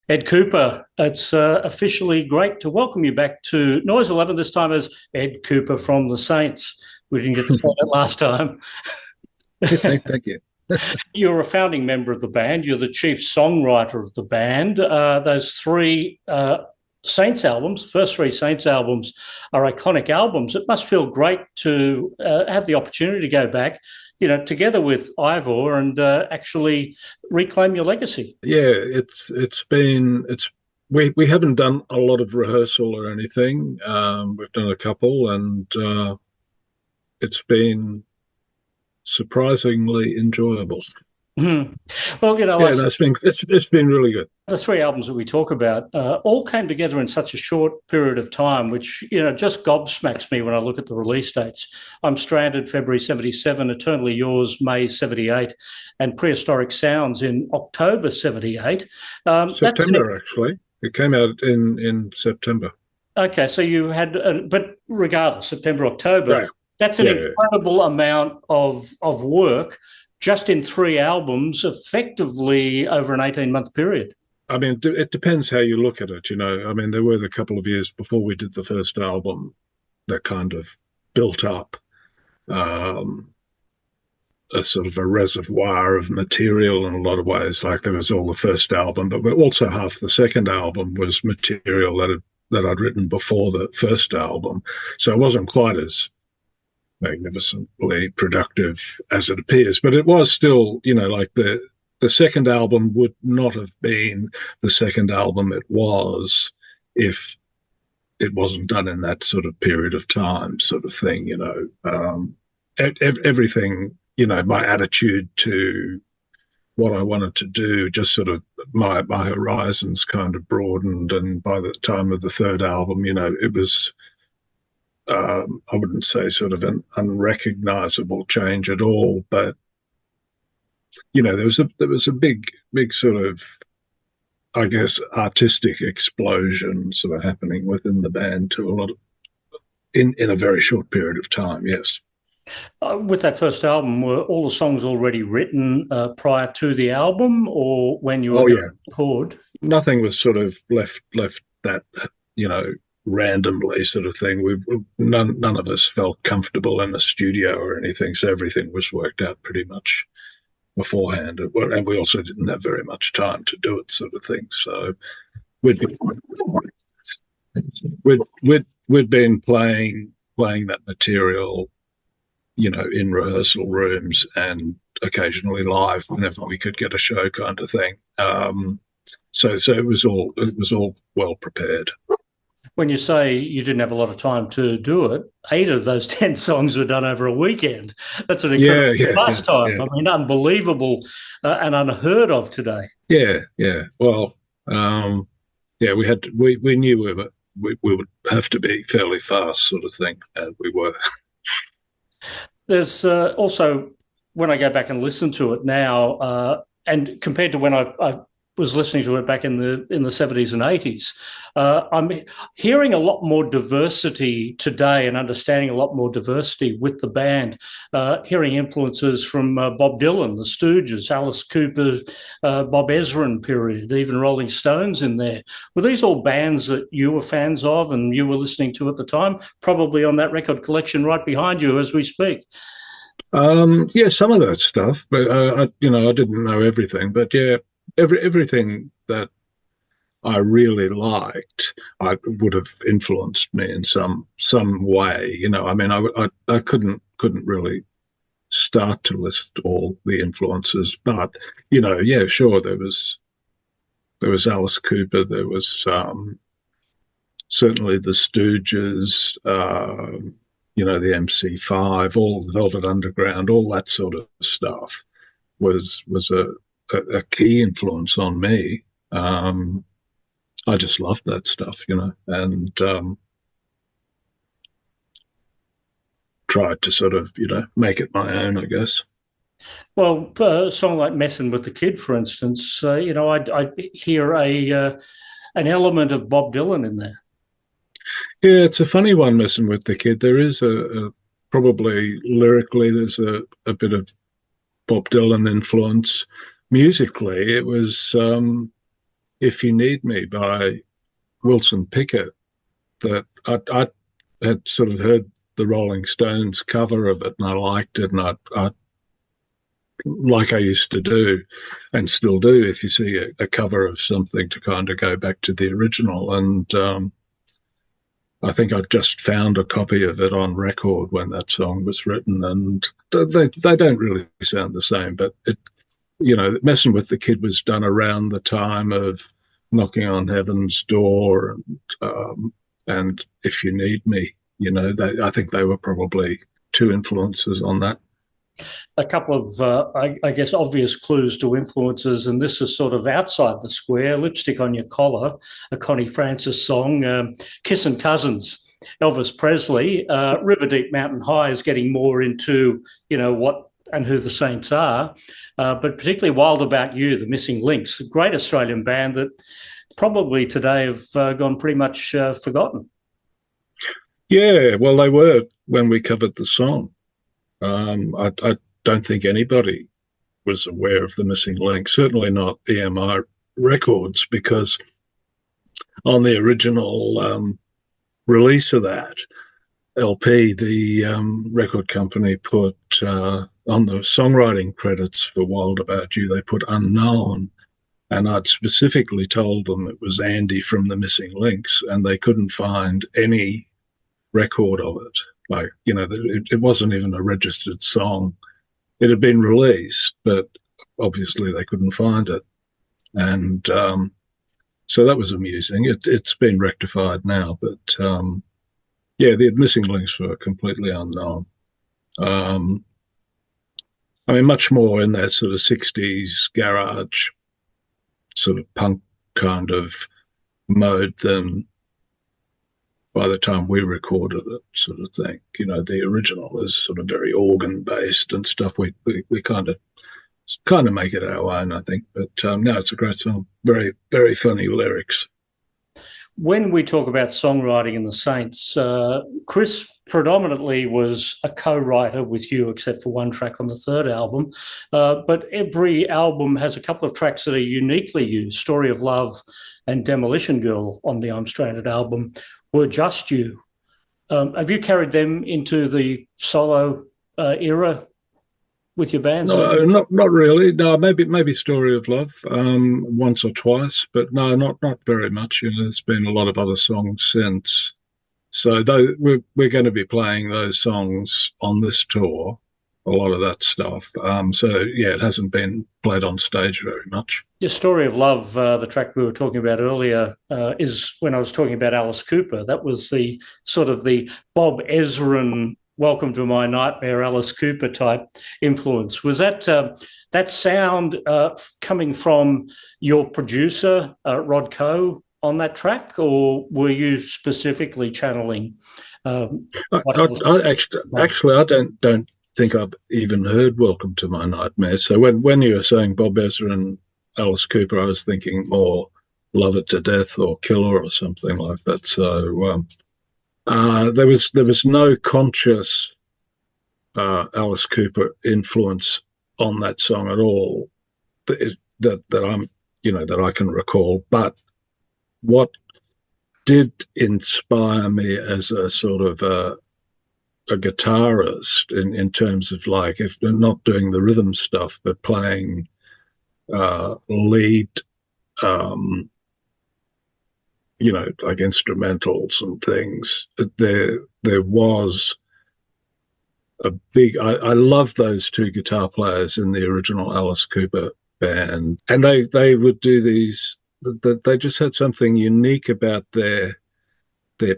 Ed Kuepper, it's officially great to welcome you back to Noise 11, this time as Ed Kuepper from The Saints. We didn't get to say that last time. Thank you. You're a founding member of the band. You're the chief songwriter of the band. Those three Saints albums, first three Saints albums, are iconic albums. It must feel great to have the opportunity to go back, you know, together with Ivor and actually reclaim your legacy. Yeah, we haven't done a lot of rehearsal or anything. We've done a couple, and it's been surprisingly enjoyable. Mm. Well, you know, yeah, it's been really good. The three albums that we talk about all came together in such a short period of time, which, you know, just gobsmacks me when I look at the release dates. I'm Stranded, February 77, Eternally Yours, May 78, and Prehistoric Sounds in October 78. September, actually. It came out in September. Okay, so you had, but regardless, September, October, right. That's an incredible amount of work just in three albums, effectively over an 18-month period. I mean, it depends how you look at it, you know. I mean, there were a couple of years before we did the first album that kind of built up a sort of a reservoir of material in a lot of ways. Like there was all the first album, but also half the second album was material that I'd written before the first album. So it wasn't quite as magnificently productive as it appears, but it was still, you know, like the second album would not have been the second album it was if it wasn't done in that sort of period of time, sort of thing, you know. Everything, you know, my attitude to what I wanted to do, just sort of my horizons kind of broadened, and by the time of the third album, you know, it was I wouldn't say sort of an unrecognizable change at all, but you know, there was a big sort of, I guess, artistic explosion sort of happening within the band to a lot of in a very short period of time. Yes. With that first album, were all the songs already written prior to the album, or when you were going to record? Nothing was sort of left that, you know, randomly sort of thing. None of us felt comfortable in the studio or anything, so everything was worked out pretty much beforehand, and we also didn't have very much time to do it, sort of thing. So we'd been playing that material, you know, in rehearsal rooms and occasionally live whenever we could get a show, kind of thing. So it was all well prepared. When you say you didn't have a lot of time to do it, 8 of those 10 songs were done over a weekend. That's an incredible pastime. I mean, unbelievable and unheard of today. Yeah. Well, we knew we would have to be fairly fast, sort of thing, and we were. There's also, when I go back and listen to it now, and compared to when I was listening to it back in the 70s and 80s, I'm hearing a lot more diversity today and understanding a lot more diversity with the band, hearing influences from Bob Dylan, the Stooges, Alice Cooper, Bob Ezrin period, even Rolling Stones in there. Were these all bands that you were fans of and you were listening to at the time, probably on that record collection right behind you as we speak? Yeah, some of that stuff, but I didn't know everything, but yeah, everything that I really liked, I would have influenced me in some way. You know, I mean, I couldn't really start to list all the influences, but you know, yeah, sure, there was Alice Cooper, there was certainly the Stooges, you know, the MC5, all the Velvet Underground, all that sort of stuff was a key influence on me. I just loved that stuff, you know, and tried to sort of, you know, make it my own, I guess. Well, a song like Messin' with the Kid, for instance, you know, I hear an element of Bob Dylan in there. Yeah, it's a funny one, Messin' with the Kid. There is a probably lyrically there's a bit of Bob Dylan influence. Musically, it was If You Need Me by Wilson Pickett that I had sort of heard the Rolling Stones cover of it, and I liked it, and I like I used to do and still do if you see a cover of something, to kind of go back to the original. And I think I just found a copy of it on record when that song was written, and they don't really sound the same, but it, Messing with the Kid was done around the time of Knocking on Heaven's Door and If You Need Me. I think they were probably two influences on that. A couple of, I guess, obvious clues to influences, and this is sort of outside the square. Lipstick on Your Collar, a Connie Francis song. Kissin' Cousins, Elvis Presley. River Deep Mountain High is getting more into, what and who the Saints are. But particularly Wild About You, the Missing Links, a great Australian band that probably today have gone pretty much forgotten. Yeah, well, they were when we covered the song. I don't think anybody was aware of the Missing Link, certainly not EMI Records, because on the original release of that LP, the record company put on the songwriting credits for Wild About You, they put unknown. And I'd specifically told them it was Andy from the Missing Links, and they couldn't find any record of it. Like, it wasn't even a registered song. It had been released, but obviously they couldn't find it. And so that was amusing. It's been rectified now, but the Missing Links were completely unknown. Much more in that sort of 60s garage sort of punk kind of mode than by the time we recorded it, sort of thing. The original is sort of very organ based and stuff. We kind of make it our own, I think. But no, it's a great song. Very, very funny lyrics. When we talk about songwriting in the Saints, Chris predominantly was a co-writer with you, except for one track on the third album. But every album has a couple of tracks that are uniquely used. Story of Love and Demolition Girl on the I'm Stranded album were just you. Have you carried them into the solo era with your bands? No, not really. No, maybe Story of Love once or twice, but no, not very much. There's been a lot of other songs since. So we're going to be playing those songs on this tour, a lot of that stuff. It hasn't been played on stage very much. Your Story of Love, the track we were talking about earlier, is when I was talking about Alice Cooper. That was the sort of the Bob Ezrin, Welcome to My Nightmare, Alice Cooper type influence. Was that that sound coming from your producer, Rod Coe, on that track, or were you specifically channeling? I don't think I've even heard Welcome to My Nightmare. So when you were saying Bob Ezrin and Alice Cooper, I was thinking more Love It to Death or Killer or something like that. So there was no conscious Alice Cooper influence on that song at all that I can recall. But what did inspire me as a sort of a guitarist in terms of, like, if not doing the rhythm stuff but playing lead, like instrumentals and things, there was a big, I love those two guitar players in the original Alice Cooper band, and they would do these, they just had something unique about their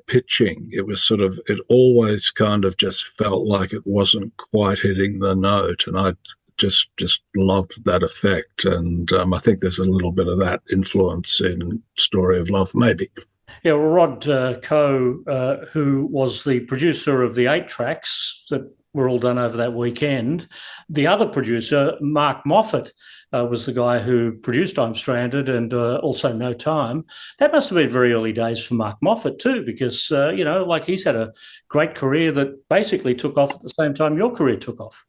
pitching. It was sort of, it always kind of just felt like it wasn't quite hitting the note, and I just loved that effect. And I think there's a little bit of that influence in Story of Love, maybe. Yeah, well, Rod Coe, who was the producer of the 8 tracks that were all done over that weekend, the other producer, Mark Moffat, was the guy who produced I'm Stranded and also No Time. That must have been very early days for Mark Moffat too, because, like he's had a great career that basically took off at the same time your career took off.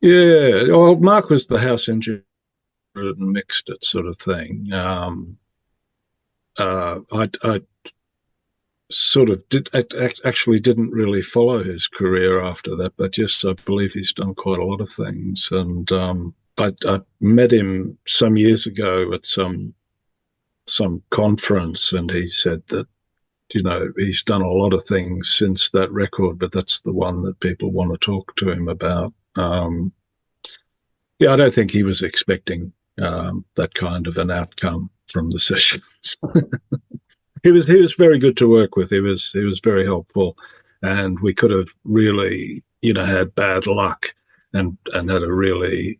Yeah, well, Mark was the house engineer and mixed it sort of thing. I sort of actually didn't really follow his career after that, but yes, I believe he's done quite a lot of things. And I met him some years ago at some conference, and he said that he's done a lot of things since that record, but that's the one that people want to talk to him about. Yeah, I don't think he was expecting that kind of an outcome from the sessions. He was very good to work with. He was very helpful, and we could have really had bad luck and had a really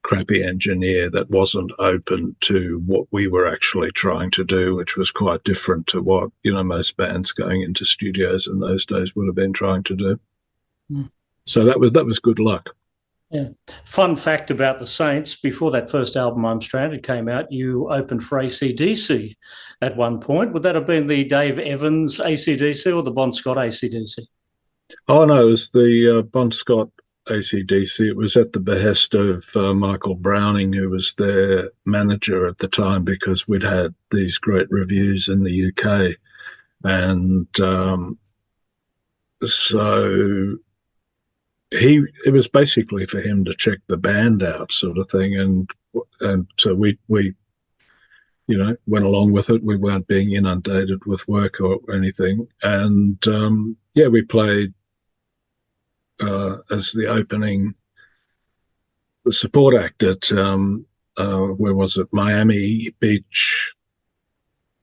crappy engineer that wasn't open to what we were actually trying to do, which was quite different to what most bands going into studios in those days would have been trying to do. Mm. So that was good luck. Yeah. Fun fact about the Saints, before that first album, I'm Stranded, came out, you opened for AC/DC at one point. Would that have been the Dave Evans AC/DC or the Bon Scott AC/DC? Oh, no, it was the Bon Scott AC/DC. It was at the behest of Michael Browning, who was their manager at the time, because we'd had these great reviews in the UK. And so it was basically for him to check the band out, sort of thing, and so we went along with it. We weren't being inundated with work or anything, and we played as the support act at where was it, Miami Beach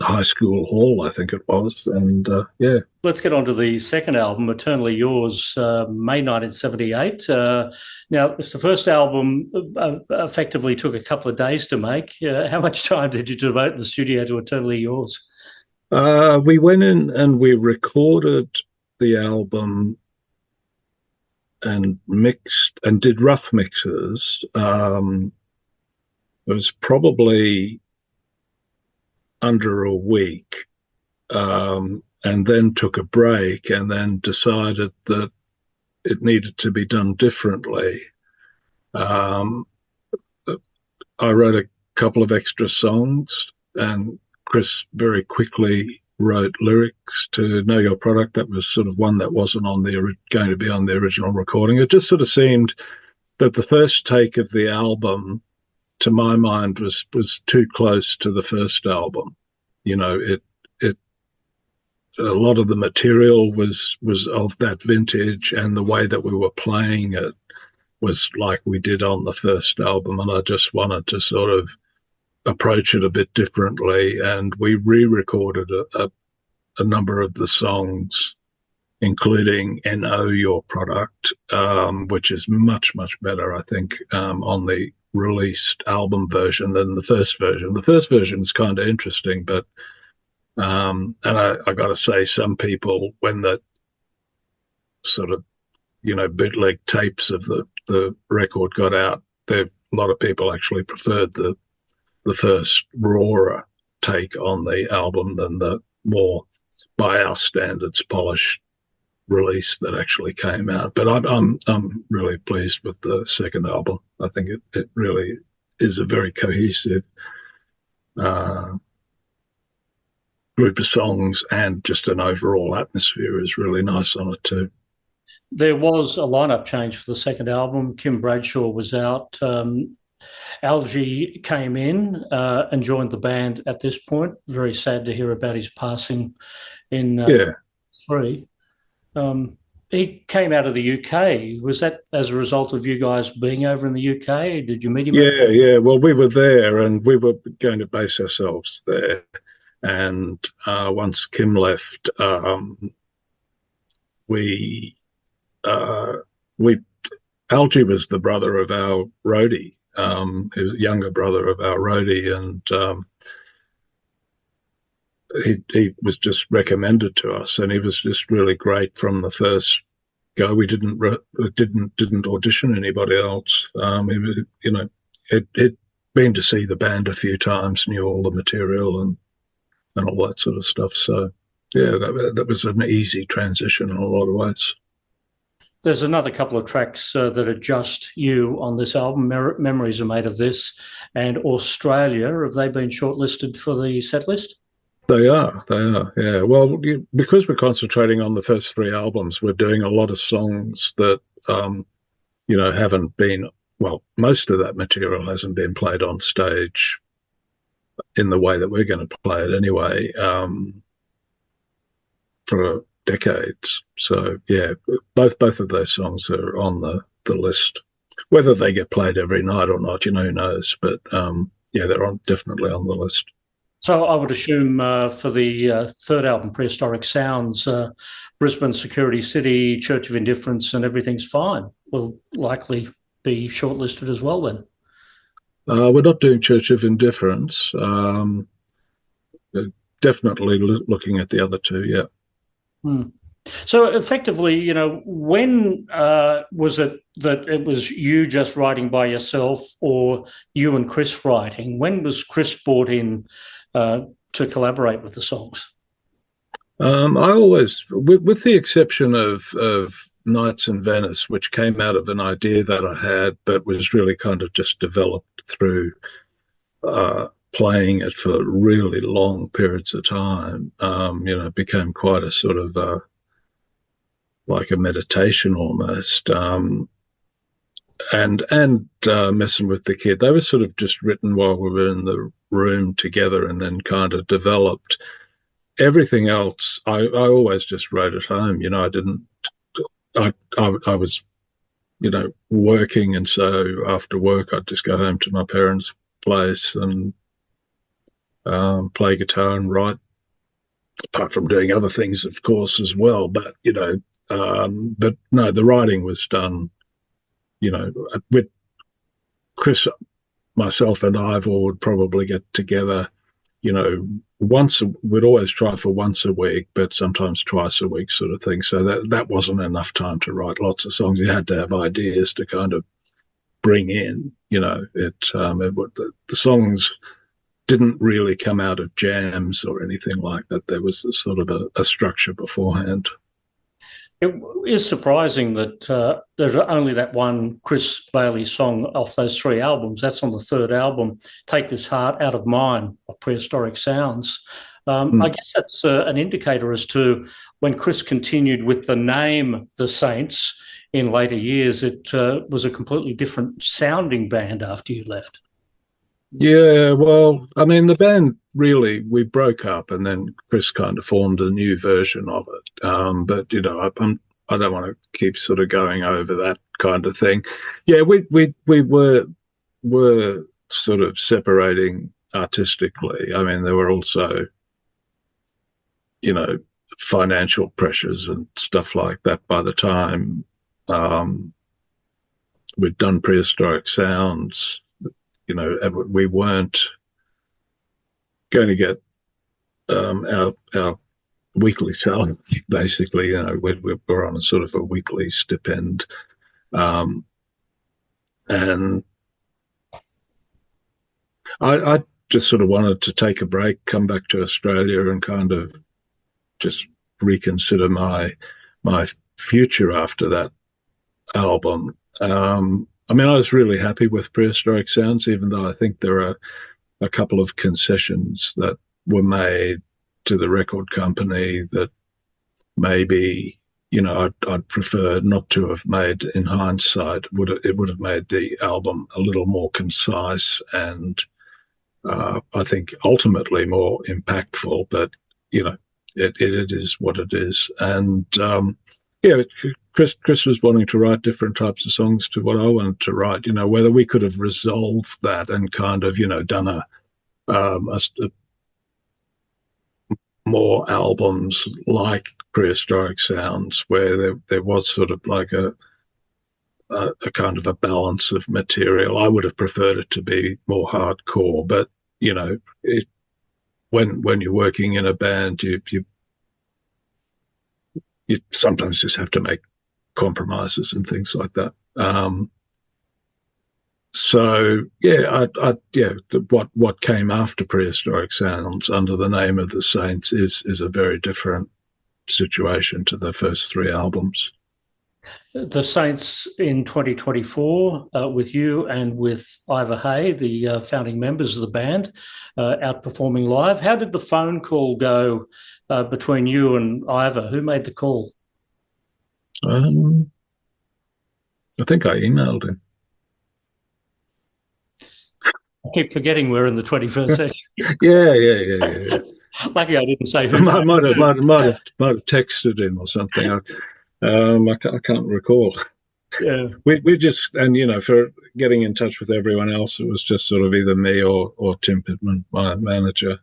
High School Hall, I think it was, and yeah. Let's get on to the second album, Eternally Yours, May 1978. Now, if the first album effectively took a couple of days to make, how much time did you devote in the studio to Eternally Yours? We went in and we recorded the album and mixed and did rough mixes. It was probably under a week, and then took a break, and then decided that it needed to be done differently. I wrote a couple of extra songs, and Chris very quickly wrote lyrics to Know Your Product. That was sort of one that wasn't going to be on the original recording. It just sort of seemed that the first take of the album, to my mind, was too close to the first album. A lot of the material was of that vintage, and the way that we were playing it was like we did on the first album, and I just wanted to sort of approach it a bit differently, and we re-recorded a number of the songs, including Know Your Product, which is much, much better, I think, on the released album version than the first version. The first version is kind of interesting, but and I got to say, some people, when that sort of bootleg tapes of the record got out, a lot of people actually preferred the first rawer take on the album than the more, by our standards, polished release that actually came out. But I'm really pleased with the second album. I think it really is a very cohesive group of songs, and just an overall atmosphere is really nice on it too. There was a lineup change for the second album. Kim Bradshaw was out. Algie came in and joined the band at this point. Very sad to hear about his passing in 3. He came out of the UK. Was that as a result of you guys being over in the UK? Did you meet him? Yeah. Well, we were there, and we were going to base ourselves there. And once Kim left, Algie was the brother of our roadie. He was a younger brother of our roadie, and he was just recommended to us, and he was just really great from the first go. We didn't audition anybody else. He was, he'd been to see the band a few times, knew all the material and all that sort of stuff. So yeah, that was an easy transition in a lot of ways. There's another couple of tracks that are just you on this album. Memories Are Made of This and Australia. Have they been shortlisted for the set list? They are, yeah. Well, because we're concentrating on the first three albums, we're doing a lot of songs that, haven't been, well, most of that material hasn't been played on stage in the way that we're going to play it anyway, for decades. So, yeah, both of those songs are on the list. Whether they get played every night or not, who knows? But, yeah, they're definitely on the list. So I would assume for the third album, Prehistoric Sounds, Brisbane, Security City, Church of Indifference and Everything's Fine will likely be shortlisted as well then. We're not doing Church of Indifference. Definitely looking at the other two, yeah. So effectively, when was it that it was you just writing by yourself or you and Chris writing? When was Chris brought in to collaborate with the songs? I always, with the exception of Nights in Venice, which came out of an idea that I had, but was really kind of just developed through playing it for really long periods of time. It became quite a sort of like a meditation almost. And Messing with the Kid, they were sort of just written while we were in the room together and then kind of developed. Everything else, I always just wrote at home. I was, working, and so after work I'd just go home to my parents' place and play guitar and write, apart from doing other things, of course, as well. But, but no, the writing was done, with Chris, myself and Ivor would probably get together, we'd always try for once a week, but sometimes twice a week sort of thing. So that wasn't enough time to write lots of songs. You had to have ideas to kind of bring in, the songs didn't really come out of jams or anything like that. There was sort of a structure beforehand. It is surprising that there's only that one Chris Bailey song off those three albums. That's on the third album, Take This Heart Out of Mine, of Prehistoric Sounds. I guess that's an indicator as to when Chris continued with the name The Saints in later years, it was a completely different sounding band after you left. Yeah, well, I mean, the band really, we broke up and then Chris kind of formed a new version of it. But, I don't want to keep sort of going over that kind of thing. Yeah, we were sort of separating artistically. I mean, there were also, financial pressures and stuff like that by the time we'd done Prehistoric Sounds. We weren't going to get our weekly salary, basically. We're on a sort of a weekly stipend. And I just sort of wanted to take a break, come back to Australia and kind of just reconsider my future after that album. I mean, I was really happy with Prehistoric Sounds, even though I think there are a couple of concessions that were made to the record company that maybe, I'd prefer not to have made in hindsight. It would have made the album a little more concise and I think ultimately more impactful, but, it is what it is. And, Chris was wanting to write different types of songs to what I wanted to write, whether we could have resolved that and kind of, done a more albums like Prehistoric Sounds, where there was sort of like a kind of a balance of material. I would have preferred it to be more hardcore, but, when you're working in a band, you sometimes just have to make compromises and things like that. So yeah, what came after Prehistoric Sounds under the name of the Saints is a very different situation to the first three albums. The Saints in 2024 with you and with Ivor Hay, the founding members of the band, out performing live. How did the phone call go between you and Ivor? Who made the call? I think I emailed him. I keep forgetting we're in the 21st century. Yeah. Lucky I didn't say who. I might have texted him or something. I can't recall. Yeah. We just, and for getting in touch with everyone else, it was just sort of either me or Tim Pittman, my manager,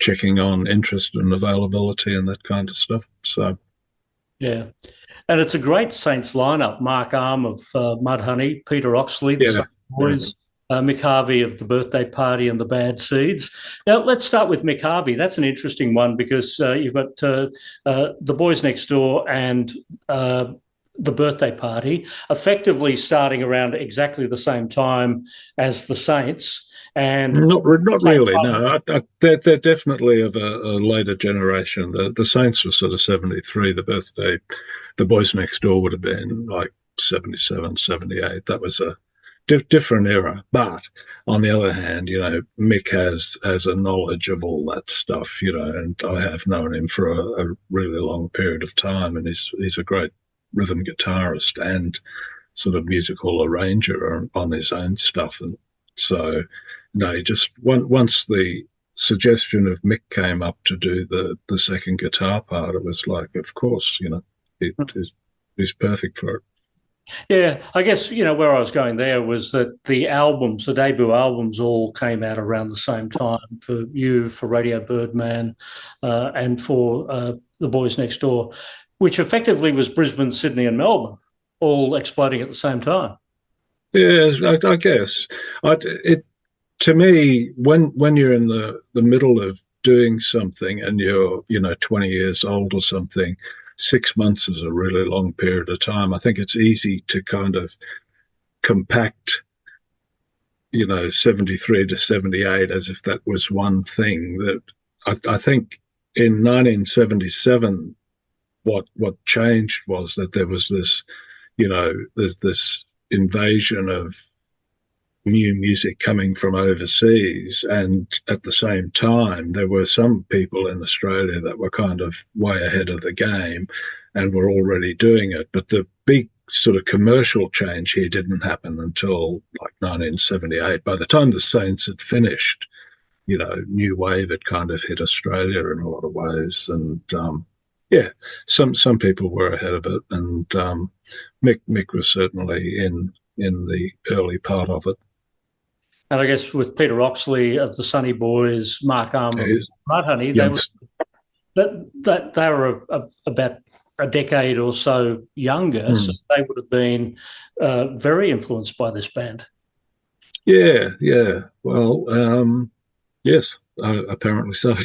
checking on interest and availability and that kind of stuff. So, yeah. And it's a great Saints lineup. Mark Arm of Mudhoney, Peter Oxley, the Sunnyboys, Mick Harvey of The Birthday Party and The Bad Seeds. Now, let's start with Mick Harvey. That's an interesting one because you've got The Boys Next Door and The Birthday Party effectively starting around exactly the same time as the Saints. And not really, no. They're definitely of a later generation. The Saints were sort of 73. The Boys Next Door would have been like 77, 78. That was a different era. But on the other hand, Mick has a knowledge of all that stuff, and I have known him for a really long period of time, and he's a great rhythm guitarist and sort of musical arranger on his own stuff. And so, no, just once the suggestion of Mick came up to do the second guitar part, it was like, of course, he's perfect for it. Yeah, I guess, where I was going there was that the debut albums all came out around the same time for you, for Radio Birdman, and for The Boys Next Door, which effectively was Brisbane, Sydney and Melbourne, all exploding at the same time. Yeah, I guess. To me, when you're in the middle of doing something and you're 20 years old or something, 6 months is a really long period of time. I think it's easy to kind of compact 73 to 78 as if that was one thing. That I think in 1977 what changed was that there was this there's this invasion of new music coming from overseas, and at the same time there were some people in Australia that were kind of way ahead of the game and were already doing it, but the big sort of commercial change here didn't happen until like 1978. By the time the Saints had finished, new wave had kind of hit Australia in a lot of ways, and some people were ahead of it, and Mick was certainly in the early part of it. And I guess with Peter Oxley of the Sunnyboys, Mark Arm of Mudhoney, they were about a decade or so younger, so they would have been very influenced by this band. Yeah. Well, yes, apparently so.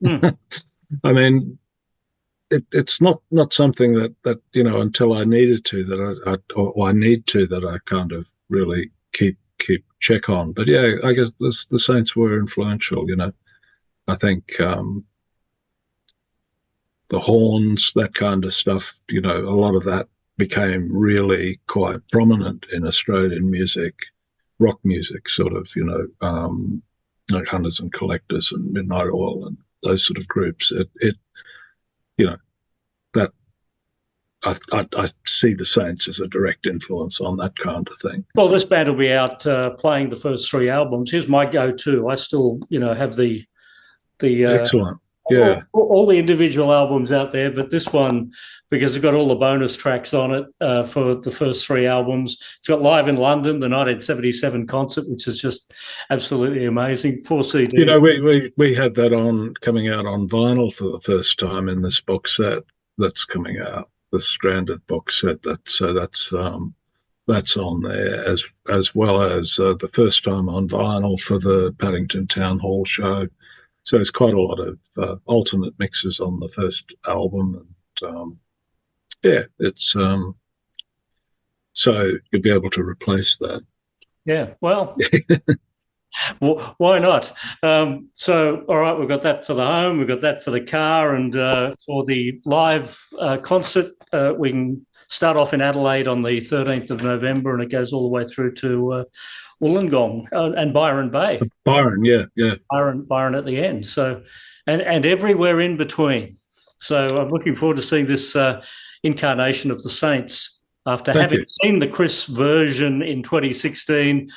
I mean, it's not something that until I needed to that I need to that I kind of really keep check on. But yeah, I guess the Saints were influential. I think the horns, that kind of stuff. A lot of that became really quite prominent in Australian music, rock music, sort of. Like Hunters and Collectors and Midnight Oil and those sort of groups. That I see the Saints as a direct influence on that kind of thing. Well, this band will be out playing the first three albums. Here's my go-to. I still, have the excellent. Yeah, all the individual albums out there, but this one, because it's got all the bonus tracks on it for the first three albums. It's got Live in London, the 1977 concert, which is just absolutely amazing. 4 CDs. We had that coming out on vinyl for the first time in this box set that's coming out, the Stranded box set. That's that's on there, as well as the first time on vinyl for the Paddington Town Hall show. So there's quite a lot of alternate mixes on the first album, and it's so you'll be able to replace that. Yeah, well, why not? So, all right, we've got that for the home, we've got that for the car, and for the live concert, we can start off in Adelaide on the 13th of November, and it goes all the way through to Wollongong and Byron Bay. Byron, yeah. Byron at the end. So, and everywhere in between. So I'm looking forward to seeing this incarnation of the Saints after having seen the Chris version in 2016.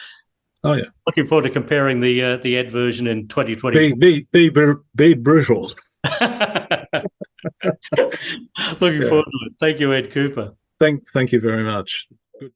Oh yeah. Looking forward to comparing the Ed version in 2020. Be brutal. Looking forward to it. Thank you, Ed Kuepper. Thank you very much. Good.